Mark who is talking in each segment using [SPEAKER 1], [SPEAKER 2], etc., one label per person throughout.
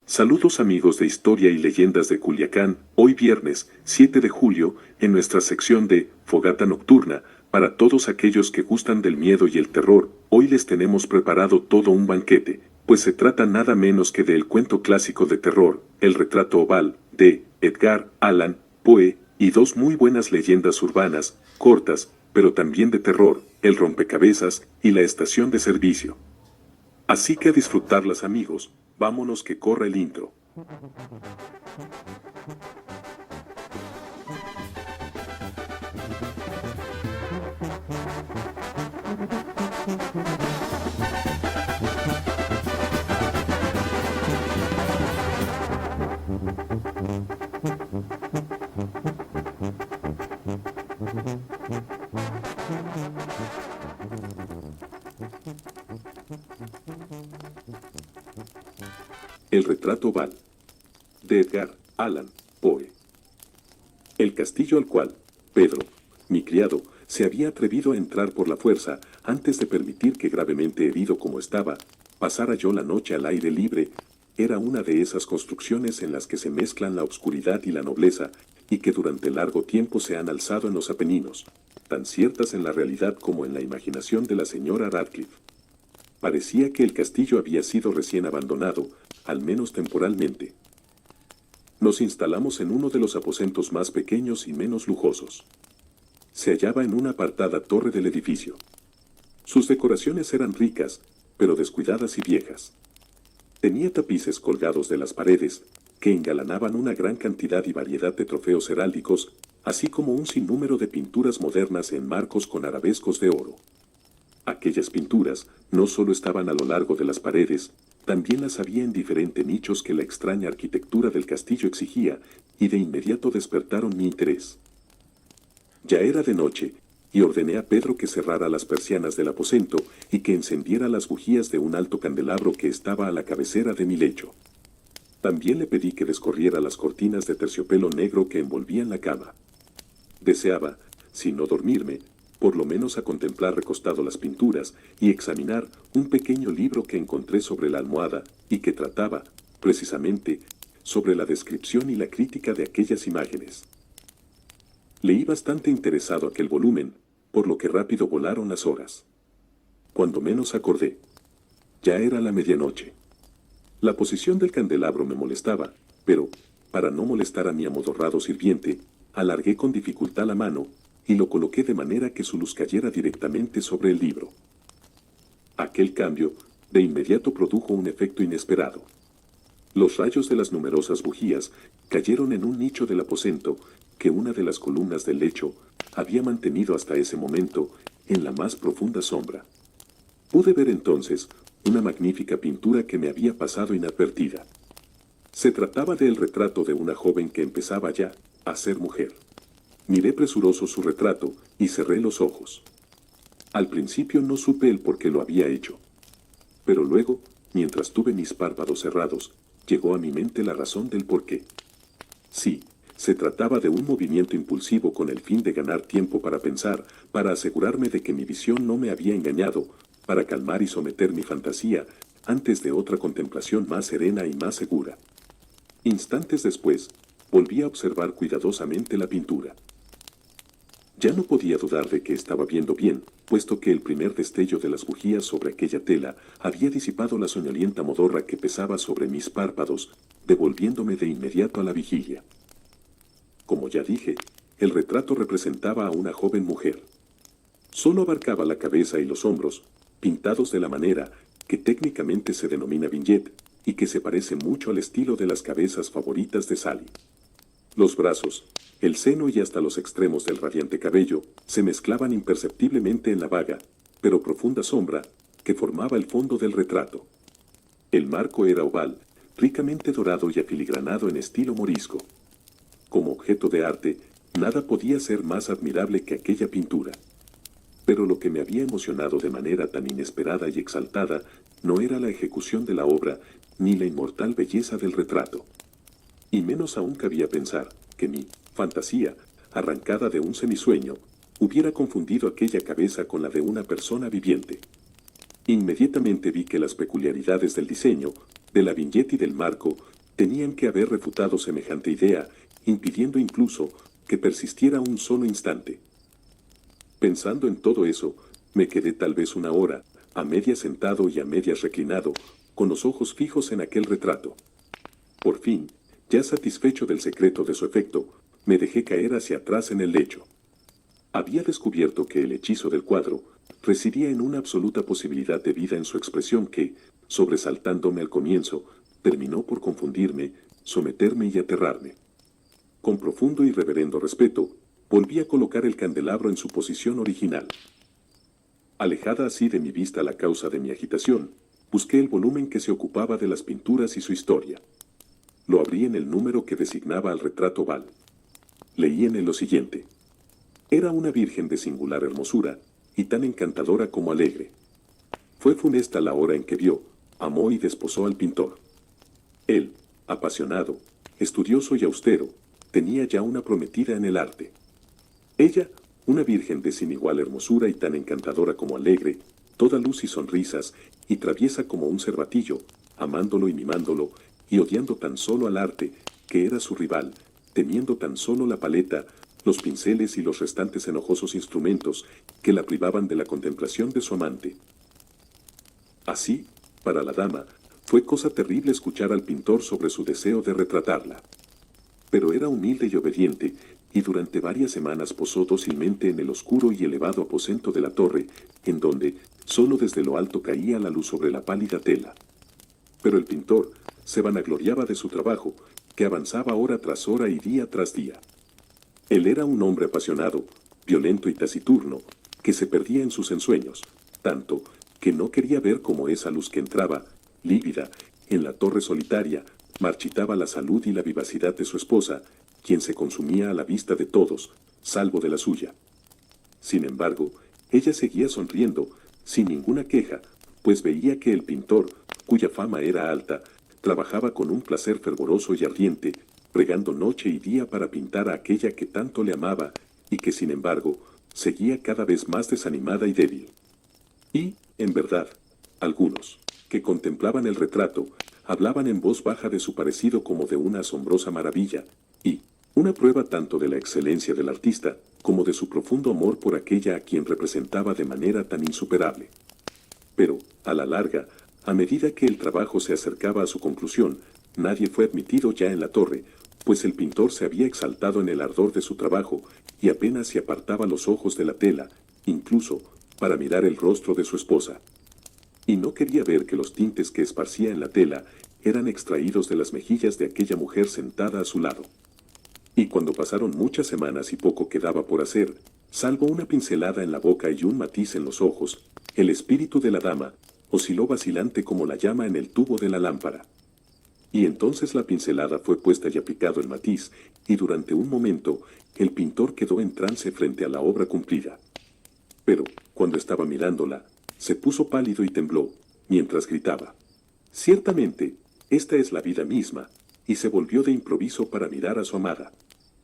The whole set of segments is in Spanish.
[SPEAKER 1] Saludos amigos de Historia y Leyendas de Culiacán, hoy viernes 7 de julio, en nuestra sección de Fogata Nocturna, para todos aquellos que gustan del miedo y el terror, hoy les tenemos preparado todo un banquete, pues se trata nada menos que del cuento clásico de terror, El retrato oval, de Edgar Allan Poe, y dos muy buenas leyendas urbanas, cortas, pero también de terror, El rompecabezas y La estación de servicio. Así que a disfrutarlas amigos, vámonos que corre el intro. El retrato oval, de Edgar Allan Poe. El castillo al cual Pedro, mi criado, se había atrevido a entrar por la fuerza antes de permitir que gravemente herido como estaba, pasara yo la noche al aire libre, era una de esas construcciones en las que se mezclan la obscuridad y la nobleza, y que durante largo tiempo se han alzado en los Apeninos, tan ciertas en la realidad como en la imaginación de la señora Radcliffe. Parecía que el castillo había sido recién abandonado, al menos temporalmente. Nos instalamos en uno de los aposentos más pequeños y menos lujosos. Se hallaba en una apartada torre del edificio. Sus decoraciones eran ricas, pero descuidadas y viejas. Tenía tapices colgados de las paredes, que engalanaban una gran cantidad y variedad de trofeos heráldicos, así como un sinnúmero de pinturas modernas en marcos con arabescos de oro. Aquellas pinturas no solo estaban a lo largo de las paredes, también las había en diferentes nichos que la extraña arquitectura del castillo exigía, y de inmediato despertaron mi interés. Ya era de noche, y ordené a Pedro que cerrara las persianas del aposento y que encendiera las bujías de un alto candelabro que estaba a la cabecera de mi lecho. También le pedí que descorriera las cortinas de terciopelo negro que envolvían la cama. Deseaba, si no dormirme, por lo menos a contemplar recostado las pinturas y examinar un pequeño libro que encontré sobre la almohada y que trataba, precisamente, sobre la descripción y la crítica de aquellas imágenes. Leí bastante interesado aquel volumen, por lo que rápido volaron las horas. Cuando menos acordé, ya era la medianoche. La posición del candelabro me molestaba, pero, para no molestar a mi amodorrado sirviente, alargué con dificultad la mano y lo coloqué de manera que su luz cayera directamente sobre el libro. Aquel cambio, de inmediato produjo un efecto inesperado. Los rayos de las numerosas bujías cayeron en un nicho del aposento que una de las columnas del lecho había mantenido hasta ese momento en la más profunda sombra. Pude ver entonces una magnífica pintura que me había pasado inadvertida. Se trataba del retrato de una joven que empezaba ya a ser mujer. Miré presuroso su retrato y cerré los ojos. Al principio no supe el por qué lo había hecho. Pero luego, mientras tuve mis párpados cerrados, llegó a mi mente la razón del por qué. Sí, se trataba de un movimiento impulsivo con el fin de ganar tiempo para pensar, para asegurarme de que mi visión no me había engañado, para calmar y someter mi fantasía antes de otra contemplación más serena y más segura. Instantes después, volví a observar cuidadosamente la pintura. Ya no podía dudar de que estaba viendo bien, puesto que el primer destello de las bujías sobre aquella tela había disipado la soñolienta modorra que pesaba sobre mis párpados, devolviéndome de inmediato a la vigilia. Como ya dije, el retrato representaba a una joven mujer. Solo abarcaba la cabeza y los hombros, pintados de la manera que técnicamente se denomina vignette, y que se parece mucho al estilo de las cabezas favoritas de Sally. Los brazos, el seno y hasta los extremos del radiante cabello se mezclaban imperceptiblemente en la vaga, pero profunda sombra que formaba el fondo del retrato. El marco era oval, ricamente dorado y afiligranado en estilo morisco. Como objeto de arte, nada podía ser más admirable que aquella pintura. Pero lo que me había emocionado de manera tan inesperada y exaltada no era la ejecución de la obra, ni la inmortal belleza del retrato. Y menos aún cabía pensar que mi fantasía, arrancada de un semisueño, hubiera confundido aquella cabeza con la de una persona viviente. Inmediatamente vi que las peculiaridades del diseño, de la viñeta y del marco, tenían que haber refutado semejante idea, impidiendo incluso que persistiera un solo instante. Pensando en todo eso, me quedé tal vez una hora, a medias sentado y a medias reclinado, con los ojos fijos en aquel retrato. Por fin, ya satisfecho del secreto de su efecto, me dejé caer hacia atrás en el lecho. Había descubierto que el hechizo del cuadro residía en una absoluta posibilidad de vida en su expresión que, sobresaltándome al comienzo, terminó por confundirme, someterme y aterrarme. Con profundo y reverendo respeto, volví a colocar el candelabro en su posición original. Alejada así de mi vista la causa de mi agitación, busqué el volumen que se ocupaba de las pinturas y su historia. Lo abrí en el número que designaba al retrato Val. Leí en él lo siguiente. Era una virgen de singular hermosura, y tan encantadora como alegre. Fue funesta la hora en que vio, amó y desposó al pintor. Él, apasionado, estudioso y austero, tenía ya una prometida en el arte. Ella, una virgen de sin igual hermosura y tan encantadora como alegre, toda luz y sonrisas, y traviesa como un cervatillo, amándolo y mimándolo, y odiando tan solo al arte, que era su rival, temiendo tan solo la paleta, los pinceles y los restantes enojosos instrumentos que la privaban de la contemplación de su amante. Así, para la dama, fue cosa terrible escuchar al pintor sobre su deseo de retratarla. Pero era humilde y obediente, y durante varias semanas posó dócilmente en el oscuro y elevado aposento de la torre, en donde, solo desde lo alto caía la luz sobre la pálida tela. Pero el pintor se vanagloriaba de su trabajo, que avanzaba hora tras hora y día tras día. Él era un hombre apasionado, violento y taciturno, que se perdía en sus ensueños, tanto que no quería ver cómo esa luz que entraba, lívida, en la torre solitaria, marchitaba la salud y la vivacidad de su esposa, quien se consumía a la vista de todos, salvo de la suya. Sin embargo, ella seguía sonriendo, sin ninguna queja, pues veía que el pintor, cuya fama era alta, trabajaba con un placer fervoroso y ardiente, pregando noche y día para pintar a aquella que tanto le amaba, y que sin embargo, seguía cada vez más desanimada y débil. Y, en verdad, algunos, que contemplaban el retrato, hablaban en voz baja de su parecido como de una asombrosa maravilla, y, una prueba tanto de la excelencia del artista, como de su profundo amor por aquella a quien representaba de manera tan insuperable. Pero, a la larga, a medida que el trabajo se acercaba a su conclusión, nadie fue admitido ya en la torre, pues el pintor se había exaltado en el ardor de su trabajo, y apenas se apartaba los ojos de la tela, incluso, para mirar el rostro de su esposa. Y no quería ver que los tintes que esparcía en la tela eran extraídos de las mejillas de aquella mujer sentada a su lado. Y cuando pasaron muchas semanas y poco quedaba por hacer, salvo una pincelada en la boca y un matiz en los ojos, el espíritu de la dama osciló vacilante como la llama en el tubo de la lámpara. Y entonces la pincelada fue puesta y aplicado el matiz, y durante un momento el pintor quedó en trance frente a la obra cumplida. Pero, cuando estaba mirándola, se puso pálido y tembló, mientras gritaba: «Ciertamente, esta es la vida misma», y se volvió de improviso para mirar a su amada.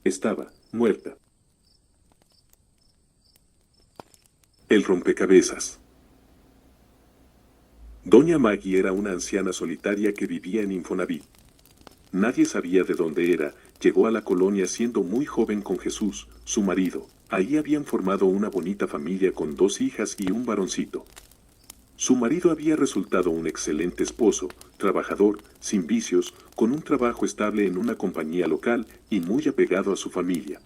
[SPEAKER 1] Estaba muerta. El rompecabezas. Doña Maggie era una anciana solitaria que vivía en Infonavit. Nadie sabía de dónde era, llegó a la colonia siendo muy joven con Jesús, su marido. Ahí habían formado una bonita familia con 2 hijas y un varoncito. Su marido había resultado un excelente esposo, trabajador, sin vicios, con un trabajo estable en una compañía local y muy apegado a su familia.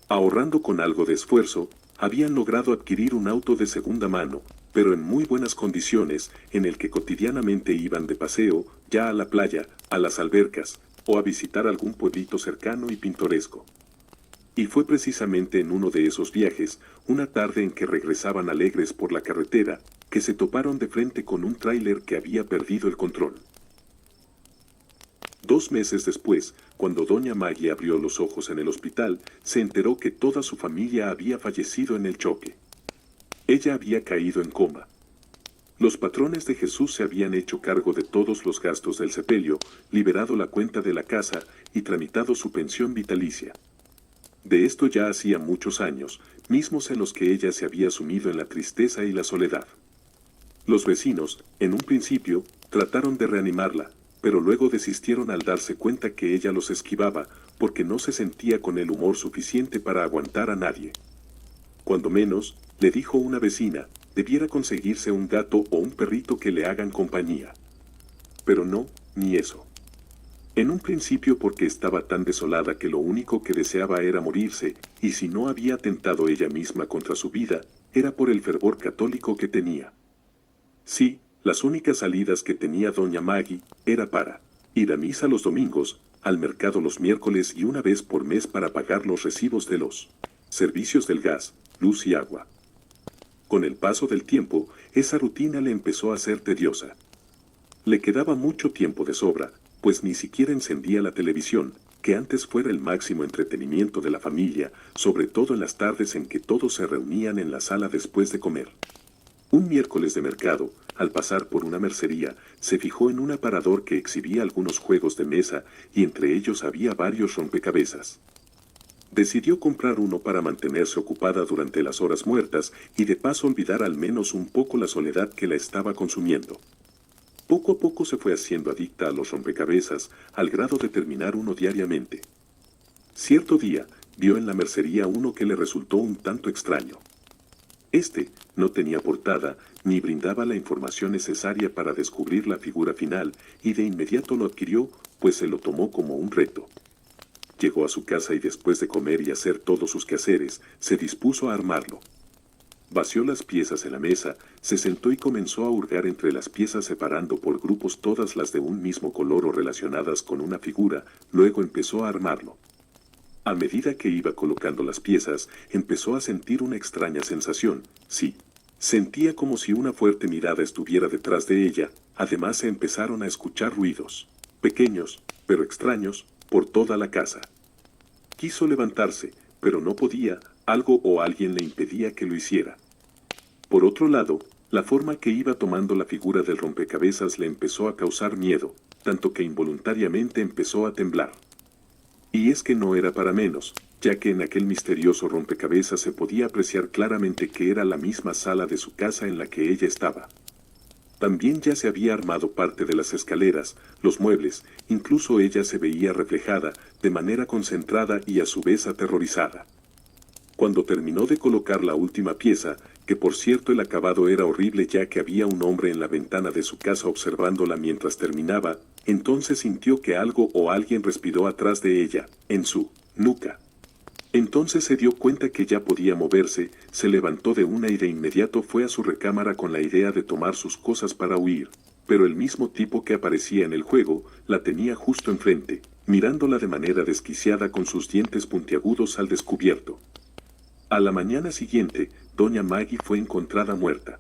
[SPEAKER 1] Ahorrando con algo de esfuerzo, habían logrado adquirir un auto de segunda mano, pero en muy buenas condiciones, en el que cotidianamente iban de paseo, ya a la playa, a las albercas, o a visitar algún pueblito cercano y pintoresco. Y fue precisamente en uno de esos viajes, una tarde en que regresaban alegres por la carretera, que se toparon de frente con un tráiler que había perdido el control. 2 meses después, cuando doña Maggie abrió los ojos en el hospital, se enteró que toda su familia había fallecido en el choque. Ella había caído en coma. Los patrones de Jesús se habían hecho cargo de todos los gastos del sepelio, liberado la cuenta de la casa y tramitado su pensión vitalicia. De esto ya hacía muchos años, mismos en los que ella se había sumido en la tristeza y la soledad. Los vecinos, en un principio, trataron de reanimarla, pero luego desistieron al darse cuenta que ella los esquivaba, porque no se sentía con el humor suficiente para aguantar a nadie. Cuando menos, le dijo una vecina, debiera conseguirse un gato o un perrito que le hagan compañía. Pero no, ni eso. En un principio porque estaba tan desolada que lo único que deseaba era morirse, y si no había atentado ella misma contra su vida, era por el fervor católico que tenía. Sí, las únicas salidas que tenía doña Maggie era para ir a misa los domingos, al mercado los miércoles y una vez por mes para pagar los recibos de los servicios del gas, luz y agua. Con el paso del tiempo, esa rutina le empezó a ser tediosa. Le quedaba mucho tiempo de sobra, pues ni siquiera encendía la televisión, que antes fuera el máximo entretenimiento de la familia, sobre todo en las tardes en que todos se reunían en la sala después de comer. Un miércoles de mercado, al pasar por una mercería, se fijó en un aparador que exhibía algunos juegos de mesa y entre ellos había varios rompecabezas. Decidió comprar uno para mantenerse ocupada durante las horas muertas y de paso olvidar al menos un poco la soledad que la estaba consumiendo. Poco a poco se fue haciendo adicta a los rompecabezas, al grado de terminar uno diariamente. Cierto día, vio en la mercería uno que le resultó un tanto extraño. Este no tenía portada, ni brindaba la información necesaria para descubrir la figura final, y de inmediato lo adquirió, pues se lo tomó como un reto. Llegó a su casa y después de comer y hacer todos sus quehaceres, se dispuso a armarlo. Vació las piezas en la mesa, se sentó y comenzó a hurgar entre las piezas separando por grupos todas las de un mismo color o relacionadas con una figura, luego empezó a armarlo. A medida que iba colocando las piezas, empezó a sentir una extraña sensación, sí. Sentía como si una fuerte mirada estuviera detrás de ella, además se empezaron a escuchar ruidos, pequeños, pero extraños, por toda la casa. Quiso levantarse, pero no podía, algo o alguien le impedía que lo hiciera. Por otro lado, la forma que iba tomando la figura del rompecabezas le empezó a causar miedo, tanto que involuntariamente empezó a temblar. Y es que no era para menos, ya que en aquel misterioso rompecabezas se podía apreciar claramente que era la misma sala de su casa en la que ella estaba. También ya se había armado parte de las escaleras, los muebles, incluso ella se veía reflejada, de manera concentrada y a su vez aterrorizada. Cuando terminó de colocar la última pieza, que por cierto el acabado era horrible ya que había un hombre en la ventana de su casa observándola mientras terminaba, entonces sintió que algo o alguien respiró atrás de ella, en su nuca. Entonces se dio cuenta que ya podía moverse, se levantó de una y de inmediato fue a su recámara con la idea de tomar sus cosas para huir, pero el mismo tipo que aparecía en el juego, la tenía justo enfrente, mirándola de manera desquiciada con sus dientes puntiagudos al descubierto. A la mañana siguiente, doña Maggie fue encontrada muerta.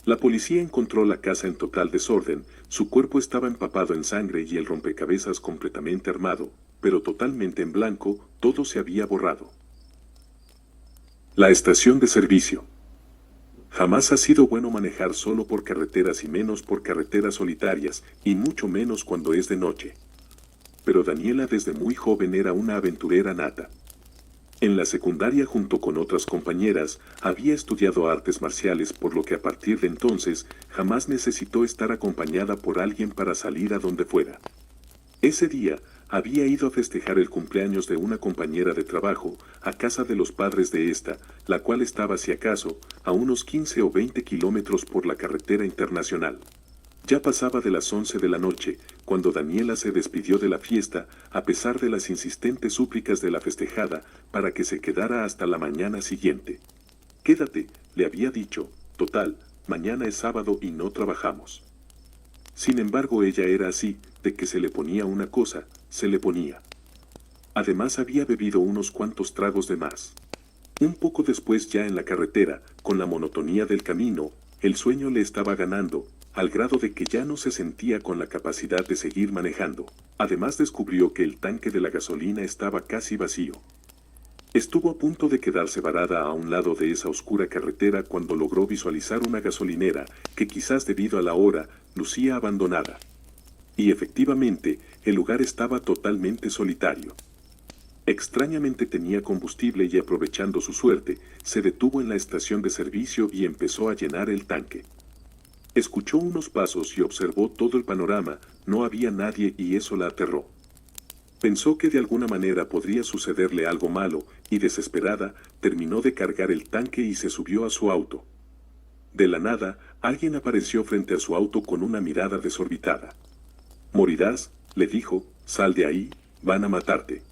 [SPEAKER 1] La policía encontró la casa en total desorden, su cuerpo estaba empapado en sangre y el rompecabezas completamente armado, pero totalmente en blanco, todo se había borrado. La estación de servicio. Jamás ha sido bueno manejar solo por carreteras y menos por carreteras solitarias, y mucho menos cuando es de noche. Pero Daniela desde muy joven era una aventurera nata. En la secundaria junto con otras compañeras, había estudiado artes marciales por lo que a partir de entonces jamás necesitó estar acompañada por alguien para salir a donde fuera. Ese día, había ido a festejar el cumpleaños de una compañera de trabajo a casa de los padres de esta, la cual estaba si acaso a unos 15 o 20 kilómetros por la carretera internacional. Ya pasaba de las 11 de la noche, cuando Daniela se despidió de la fiesta, a pesar de las insistentes súplicas de la festejada, para que se quedara hasta la mañana siguiente. Quédate, le había dicho, total, mañana es sábado y no trabajamos. Sin embargo, ella era así, de que se le ponía una cosa, se le ponía. Además había bebido unos cuantos tragos de más. Un poco después ya en la carretera, con la monotonía del camino, el sueño le estaba ganando, al grado de que ya no se sentía con la capacidad de seguir manejando. Además descubrió que el tanque de la gasolina estaba casi vacío. Estuvo a punto de quedarse varada a un lado de esa oscura carretera cuando logró visualizar una gasolinera que quizás debido a la hora, lucía abandonada. Y efectivamente, el lugar estaba totalmente solitario. Extrañamente tenía combustible y aprovechando su suerte, se detuvo en la estación de servicio y empezó a llenar el tanque. Escuchó unos pasos y observó todo el panorama, no había nadie y eso la aterró. Pensó que de alguna manera podría sucederle algo malo y desesperada, terminó de cargar el tanque y se subió a su auto. De la nada, alguien apareció frente a su auto con una mirada desorbitada. «Morirás», le dijo, «sal de ahí, van a matarte».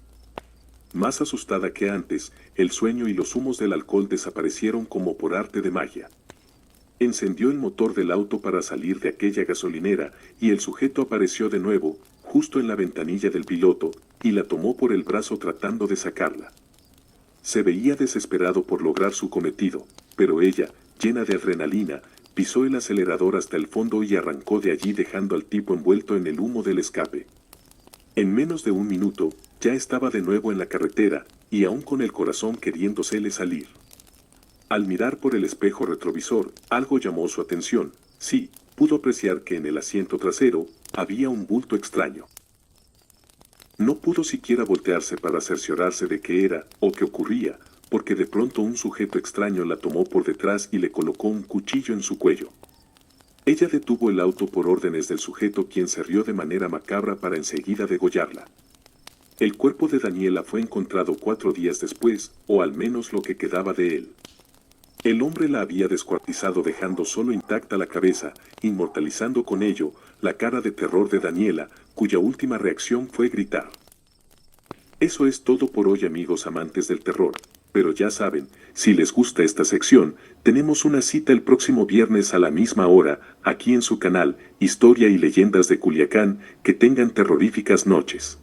[SPEAKER 1] Más asustada que antes, el sueño y los humos del alcohol desaparecieron como por arte de magia. Encendió el motor del auto para salir de aquella gasolinera y el sujeto apareció de nuevo, justo en la ventanilla del piloto, y la tomó por el brazo tratando de sacarla. Se veía desesperado por lograr su cometido, pero ella, llena de adrenalina, pisó el acelerador hasta el fondo y arrancó de allí dejando al tipo envuelto en el humo del escape. En menos de un minuto, ya estaba de nuevo en la carretera, y aún con el corazón queriéndosele salir. Al mirar por el espejo retrovisor, algo llamó su atención. Sí, pudo apreciar que en el asiento trasero había un bulto extraño. No pudo siquiera voltearse para cerciorarse de qué era o qué ocurría, porque de pronto un sujeto extraño la tomó por detrás y le colocó un cuchillo en su cuello. Ella detuvo el auto por órdenes del sujeto, quien se rió de manera macabra para enseguida degollarla. El cuerpo de Daniela fue encontrado 4 días después, o al menos lo que quedaba de él. El hombre la había descuartizado dejando solo intacta la cabeza, inmortalizando con ello la cara de terror de Daniela, cuya última reacción fue gritar. Eso es todo por hoy, amigos amantes del terror, pero ya saben, si les gusta esta sección, tenemos una cita el próximo viernes a la misma hora, aquí en su canal, Historia y Leyendas de Culiacán. Que tengan terroríficas noches.